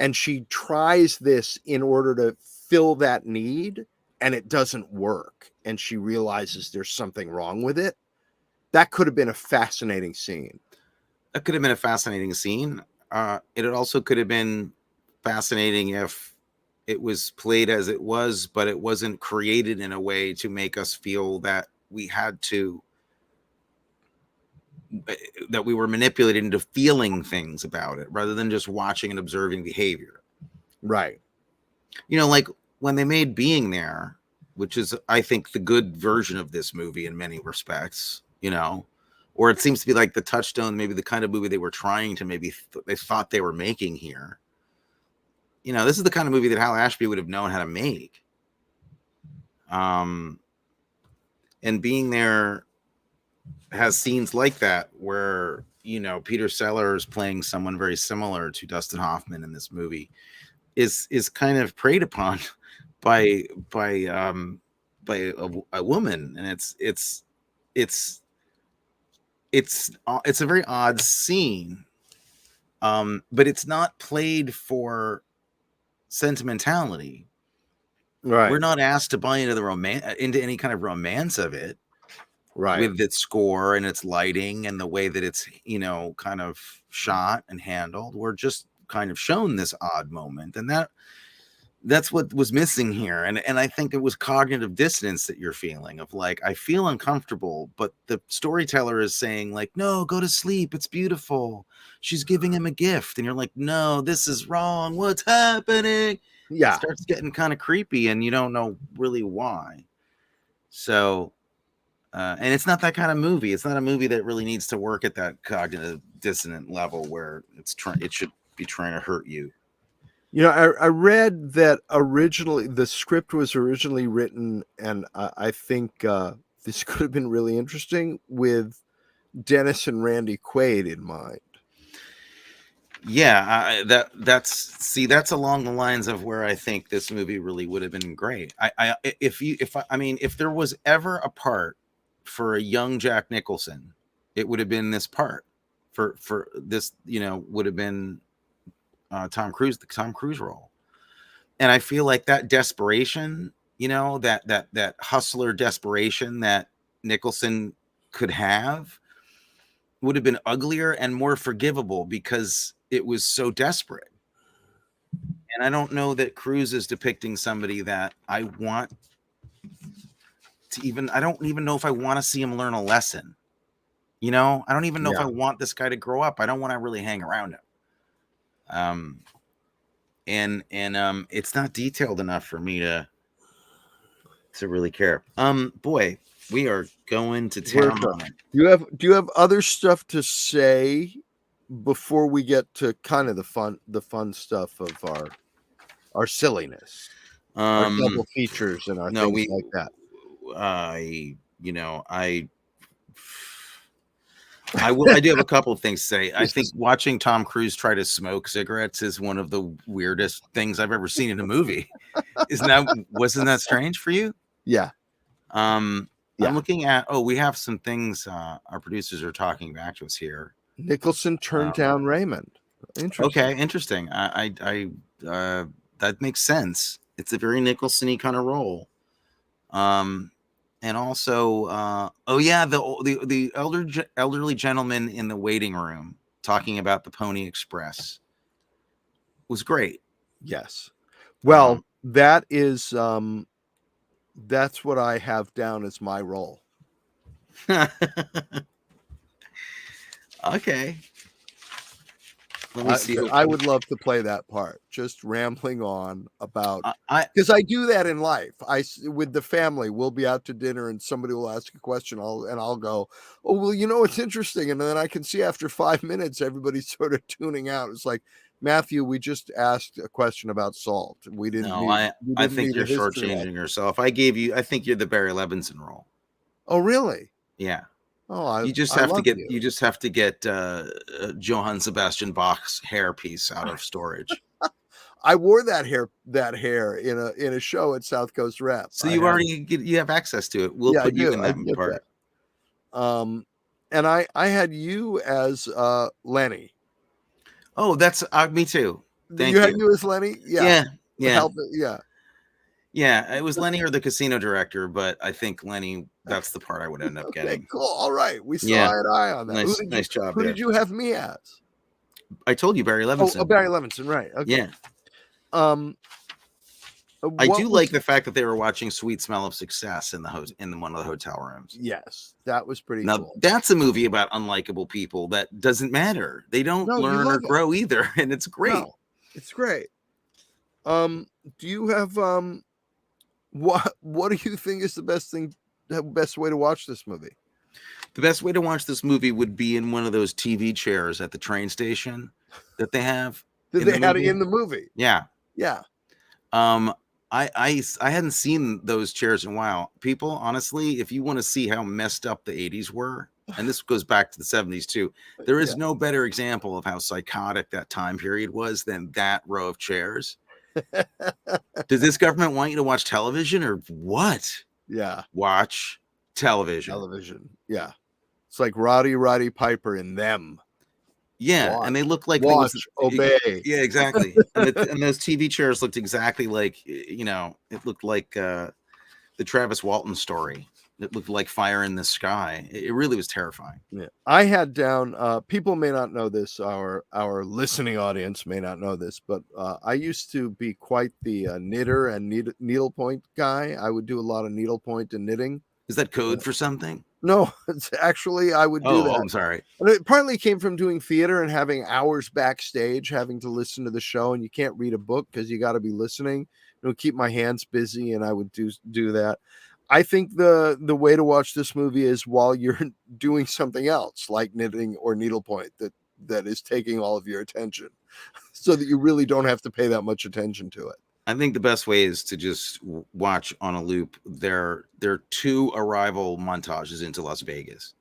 Speaker 1: And she tries this in order to fill that need, and it doesn't work. And she realizes there's something wrong with it. That could have been a fascinating scene.
Speaker 2: That could have been a fascinating scene. It also could have been fascinating if it was played as it was, but it wasn't created in a way to make us feel that we had to, that we were manipulated into feeling things about it rather than just watching and observing behavior.
Speaker 1: Right.
Speaker 2: You know, like when they made Being There, which is, I think, the good version of this movie in many respects, you know, or it seems to be like the touchstone, maybe the kind of movie they were trying to they thought they were making here. You know, this is the kind of movie that Hal Ashby would have known how to make. And being there has scenes like that where, you know, Peter Sellers playing someone very similar to Dustin Hoffman in this movie is kind of preyed upon by a woman, and it's a very odd scene, but it's not played for sentimentality.
Speaker 1: Right.
Speaker 2: We're not asked to buy into into any kind of romance of it,
Speaker 1: Right.
Speaker 2: with its score and its lighting and the way that it's, you know, kind of shot and handled. We're just kind of shown this odd moment, and that's what was missing here. And I think it was cognitive dissonance that you're feeling of like, I feel uncomfortable, but the storyteller is saying like, no, go to sleep, it's beautiful, she's giving him a gift, and you're like, no, this is wrong, what's happening?
Speaker 1: Yeah.
Speaker 2: It starts getting kind of creepy and you don't know really why. So and it's not that kind of movie. It's not a movie that really needs to work at that cognitive dissonant level where it should be trying to hurt you.
Speaker 1: You know, I read that originally the script was originally written, and I think this could have been really interesting with Dennis and Randy Quaid in mind.
Speaker 2: Yeah, that's along the lines of where I think this movie really would have been great. If there was ever a part for a young Jack Nicholson, it would have been this part. For this, you know, would have been the Tom Cruise role. And I feel like that desperation, you know, that hustler desperation that Nicholson could have would have been uglier and more forgivable because it was so desperate. And I don't know that Cruise is depicting somebody that I want to I don't even know if I want to see him learn a lesson. You know, I don't even know if I want this guy to grow up. I don't want to really hang around him. It's not detailed enough for me to really care. Boy, we are going to town on it.
Speaker 1: Do you have other stuff to say before we get to kind of the fun stuff of our silliness, our double features and our things like that?
Speaker 2: I do have a couple of things to say. I think watching Tom Cruise try to smoke cigarettes is one of the weirdest things I've ever seen in a movie. Wasn't that strange for you?
Speaker 1: Yeah.
Speaker 2: I'm looking at, we have some things our producers are talking back to us here.
Speaker 1: Nicholson turned down Raymond. Interesting.
Speaker 2: Okay, interesting. I that makes sense. It's a very Nicholson-y kind of role. And also, the elderly gentleman in the waiting room talking about the Pony Express was great.
Speaker 1: Yes. Well, that is that's what I have down as my role.
Speaker 2: Okay. Let me see.
Speaker 1: I would love to play that part, just rambling on about, because I do that in life. With the family, we'll be out to dinner and somebody will ask a question, I'll go, oh, well, you know, it's interesting. And then I can see after 5 minutes, everybody's sort of tuning out. It's like, Matthew, we just asked a question about salt. We didn't.
Speaker 2: No, I think you're shortchanging yourself. I think you're the Barry Levinson role.
Speaker 1: Oh, really?
Speaker 2: Yeah.
Speaker 1: Oh,
Speaker 2: you just have to get Johann Sebastian Bach's hair piece out of storage.
Speaker 1: I wore that hair in a show at South Coast Rep.
Speaker 2: So you have access to it. We'll put you in that part.
Speaker 1: And I had you as Lenny.
Speaker 2: Oh, that's me too. Thank
Speaker 1: you. Had you as Lenny? Yeah.
Speaker 2: Yeah, it was Lenny or the casino director, but I think Lenny, that's the part I would end up getting.
Speaker 1: Cool. All right. We saw eye and eye on that.
Speaker 2: Nice job.
Speaker 1: Who did you have me as?
Speaker 2: I told you Barry Levinson.
Speaker 1: Oh, Barry Levinson, right. Okay.
Speaker 2: Yeah. I do like the fact that they were watching Sweet Smell of Success in one of the hotel rooms.
Speaker 1: Yes, that was pretty
Speaker 2: cool. That's a movie about unlikable people that doesn't matter. They don't learn or grow either, and it's great.
Speaker 1: No, it's great. Do you have what do you think is the best way to watch this movie?
Speaker 2: The best way to watch this movie would be in one of those TV chairs at the train station that they have.
Speaker 1: That they had in the movie.
Speaker 2: Yeah.
Speaker 1: Yeah.
Speaker 2: I hadn't seen those chairs in a while. People, honestly, if you want to see how messed up the 80s were, and this goes back to the 70s too, there is no better example of how psychotic that time period was than that row of chairs. Does this government want you to watch television or what?
Speaker 1: Yeah.
Speaker 2: Watch television.
Speaker 1: Yeah. It's like Roddy Piper in Them.
Speaker 2: Yeah, and they look like
Speaker 1: obey.
Speaker 2: Yeah, exactly. and those TV chairs looked exactly like, it looked like the Travis Walton story. It looked like Fire in the Sky. It really was terrifying.
Speaker 1: Yeah, I had down. People may not know this. Our listening audience may not know this, but I used to be quite the knitter and needlepoint guy. I would do a lot of needlepoint and knitting.
Speaker 2: Is that code for something?
Speaker 1: No, it's actually I would do that.
Speaker 2: Oh, I'm sorry.
Speaker 1: And it partly came from doing theater and having hours backstage, having to listen to the show, and you can't read a book because you got to be listening. It would keep my hands busy, and I would do that. I think the way to watch this movie is while you're doing something else, like knitting or needlepoint, that is taking all of your attention, so that you really don't have to pay that much attention to it.
Speaker 2: I think the best way is to just watch on a loop. There are 2 arrival montages into Las Vegas.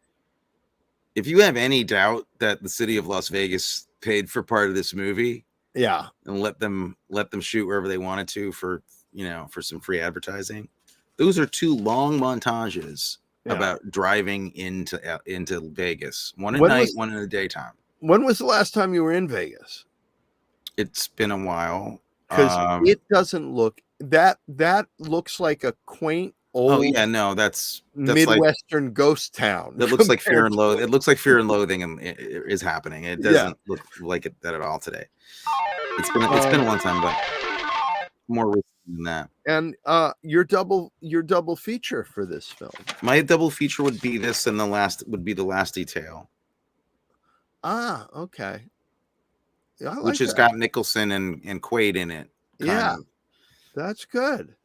Speaker 2: If you have any doubt that the city of Las Vegas paid for part of this movie,
Speaker 1: yeah,
Speaker 2: and let them shoot wherever they wanted to for some free advertising, those are 2 long montages about driving into Vegas. One at night, one in the daytime.
Speaker 1: When was the last time you were in Vegas?
Speaker 2: It's been a while.
Speaker 1: Because it doesn't look that looks like a quaint old
Speaker 2: that's
Speaker 1: Midwestern
Speaker 2: like,
Speaker 1: ghost town.
Speaker 2: That looks like Fear and Loathing. It looks like Fear and Loathing and is happening. It doesn't look like that at all today. It's been a long time, but more recent than that.
Speaker 1: And your double feature for this film.
Speaker 2: My double feature would be this, and the last detail.
Speaker 1: Ah, okay. Yeah,
Speaker 2: which has got Nicholson and Quaid in it.
Speaker 1: Yeah, that's good.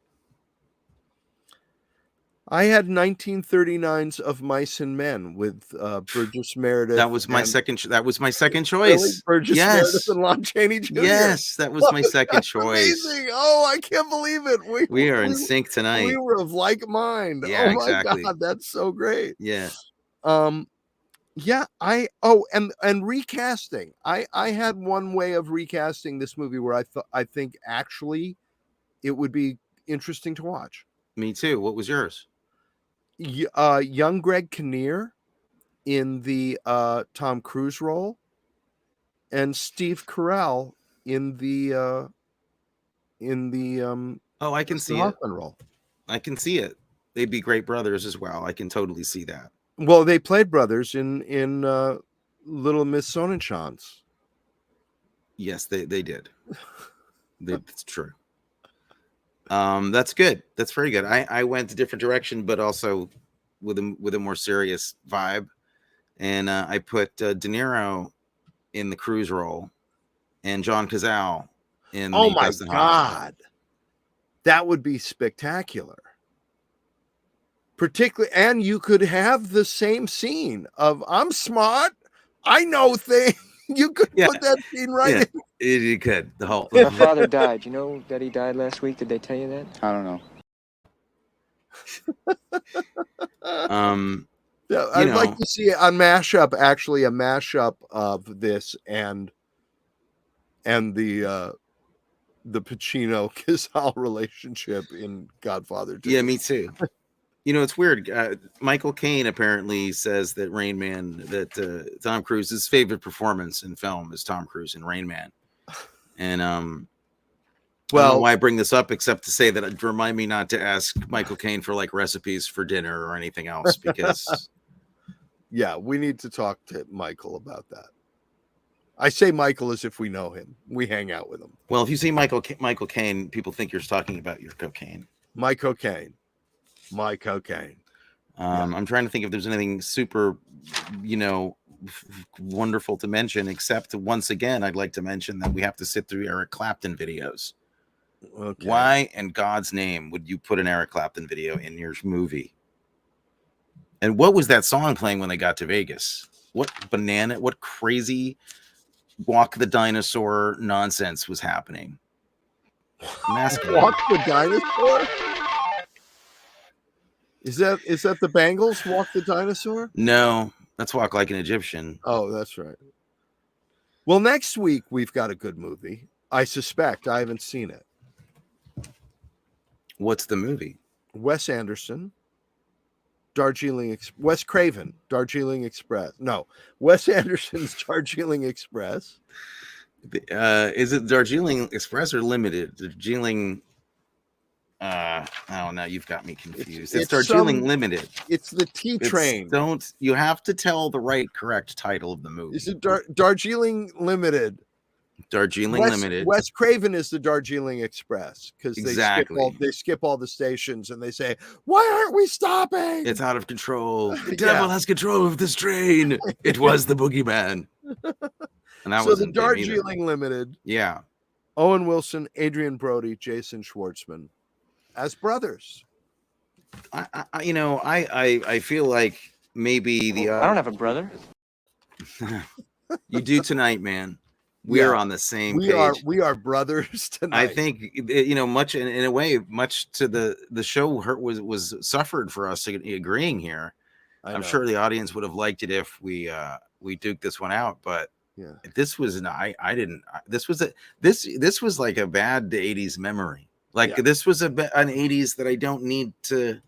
Speaker 1: I had 1939's Of Mice and Men with Burgess Meredith.
Speaker 2: That was my second choice.
Speaker 1: Burgess Meredith and Lon Chaney Jr.
Speaker 2: Yes, that was my second choice.
Speaker 1: Amazing! Oh, I can't believe it.
Speaker 2: We are in sync tonight.
Speaker 1: We were of like mind.
Speaker 2: Yeah,
Speaker 1: oh my
Speaker 2: exactly.
Speaker 1: God, that's so great.
Speaker 2: Yeah.
Speaker 1: Yeah, and recasting. I had one way of recasting this movie where I think actually it would be interesting to watch.
Speaker 2: Me too. What was yours?
Speaker 1: Young Greg Kinnear in the Tom Cruise role, and Steve Carell in the
Speaker 2: I can see it. Role. I can see it. They'd be great brothers as well. I can totally see that.
Speaker 1: Well, they played brothers in Little Miss Sonnenschanz.
Speaker 2: Yes, they did. That's true. That's good. That's very good. I went a different direction, but also with a more serious vibe. And I put De Niro in the Cruise role and John Cazale in the Dustin Hoffman.
Speaker 1: That would be spectacular. Particularly, and you could have the same scene of I'm smart, I know things. You could put that scene right in.
Speaker 2: You could. The whole
Speaker 5: My father died. You know that he died last week? Did they tell you that?
Speaker 8: I don't know.
Speaker 1: I'd like to see a mashup of this and the Pacino Cazale relationship in Godfather 2.
Speaker 2: Yeah, me too. It's weird. Michael Caine apparently says that Rain Man, that Tom Cruise's favorite performance in film is Tom Cruise in Rain Man. And I don't know why I bring this up except to say that it remind me not to ask Michael Caine for like recipes for dinner or anything else because
Speaker 1: yeah, we need to talk to Michael about that. I say Michael as if we know him. We hang out with him.
Speaker 2: Well, if you say Michael Caine, people think you're talking about your cocaine.
Speaker 1: My cocaine.
Speaker 2: I'm trying to think if there's anything super, wonderful to mention, except once again, I'd like to mention that we have to sit through Eric Clapton videos. Okay. Why in God's name would you put an Eric Clapton video in your movie? And what was that song playing when they got to Vegas? What crazy Walk the Dinosaur nonsense was happening? Masculine.
Speaker 1: Walk the dinosaur? Is that the Bangles? Walk the dinosaur?
Speaker 2: No, let's walk like an Egyptian.
Speaker 1: Oh, that's right. Well, next week we've got a good movie. I suspect. I haven't seen it.
Speaker 2: What's the movie?
Speaker 1: Wes Anderson, Wes Craven, Darjeeling Express. No, Wes Anderson's Darjeeling Express.
Speaker 2: Is it Darjeeling Express or Limited? Darjeeling. Oh no, you've got me confused. It's Darjeeling Limited.
Speaker 1: It's the T train.
Speaker 2: You have to tell the correct title of the movie.
Speaker 1: Is it Darjeeling Limited?
Speaker 2: Darjeeling Limited.
Speaker 1: Wes Craven is the Darjeeling Express because
Speaker 2: Exactly.
Speaker 1: they skip all the stations and they say, "Why aren't we stopping?
Speaker 2: It's out of control. The devil has control of this train. It was the boogeyman." And that
Speaker 1: so the Darjeeling Limited.
Speaker 2: Yeah.
Speaker 1: Owen Wilson, Adrian Brody, Jason Schwartzman as brothers.
Speaker 2: I feel like maybe the
Speaker 5: I don't have a brother.
Speaker 2: You do tonight, man. We are on the same page.
Speaker 1: We are brothers tonight.
Speaker 2: I think much in a way, much to the show was suffered for us agreeing here. I'm sure the audience would have liked it if we duked this one out, but
Speaker 1: yeah,
Speaker 2: this was this was like a bad 80s memory. This was an 80s that I don't need to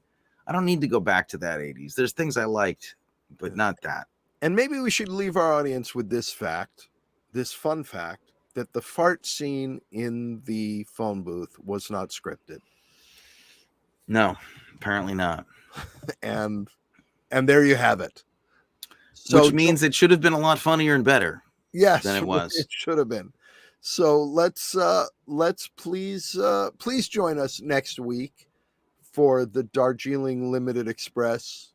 Speaker 2: go back to that 80s. There's things I liked, but not that.
Speaker 1: And maybe we should leave our audience with this fun fact, that the fart scene in the phone booth was not scripted.
Speaker 2: No, apparently not.
Speaker 1: and there you have it. So,
Speaker 2: which means it should have been a lot funnier and better.
Speaker 1: Yes,
Speaker 2: than it was.
Speaker 1: It should have been. So let's please join us next week for the Darjeeling Limited Express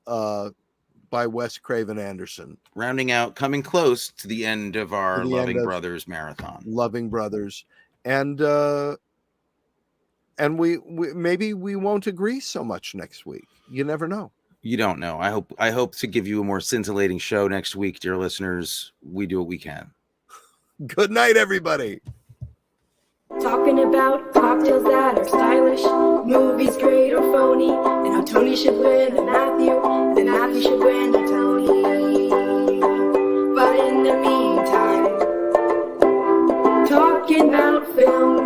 Speaker 1: by Wes Craven Anderson.
Speaker 2: Rounding out, coming close to the end of our Loving Brothers marathon.
Speaker 1: Loving Brothers. And we maybe we won't agree so much next week. You never know.
Speaker 2: You don't know. I hope to give you a more scintillating show next week, dear listeners. We do what we can.
Speaker 1: Good night, everybody.
Speaker 3: Talking about cocktails that are stylish, movies great or phony, and how Tony should win a Matthew, and Matthew should win a Tony. But in the meantime, talking about film